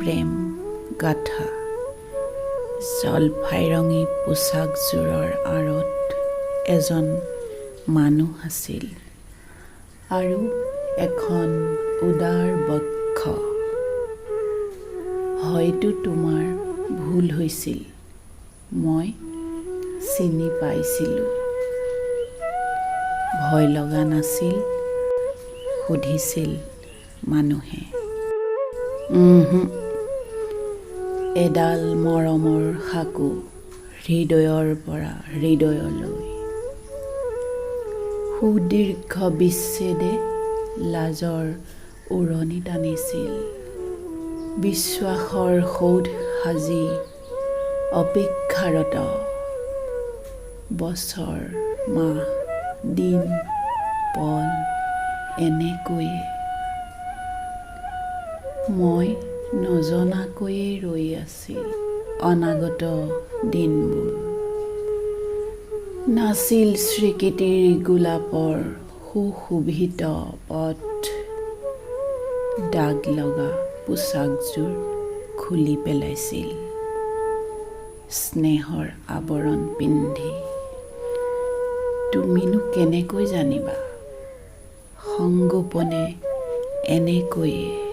প্ৰেম গাথা জলফাই ৰঙী পোচাকযোৰৰ আঁৰত এজন মানুহ আছিল আৰু এখন উদাৰ বক্ষ। হয়তো তোমাৰ ভুল হৈছিল, মই চিনি পাইছিলোঁ। ভয় লগা নাছিল, সুধিছিল মানুহে। এডাল মৰমৰ সাকু হৃদয়ৰ পৰা হৃদয়লৈ। সুদীৰ্ঘ বিচ্ছেদে লাজৰ উৰণি টানিছিল। বিশ্বাসৰ সৌধ সাজি অপেক্ষাৰত বছৰ মাহ দিন পল এনেকৈয়ে মই নজনাকৈয়ে ৰৈ আছিল অনাগত দিনবোৰ। নাছিল স্বীকৃতিৰ গোলাপৰ সুশোভিত পথ। দাগ লগা পোচাকযোৰ খুলি পেলাইছিল স্নেহৰ আৱৰণ পিন্ধি। তুমিনো কেনেকৈ জানিবা সংগোপনে এনেকৈয়ে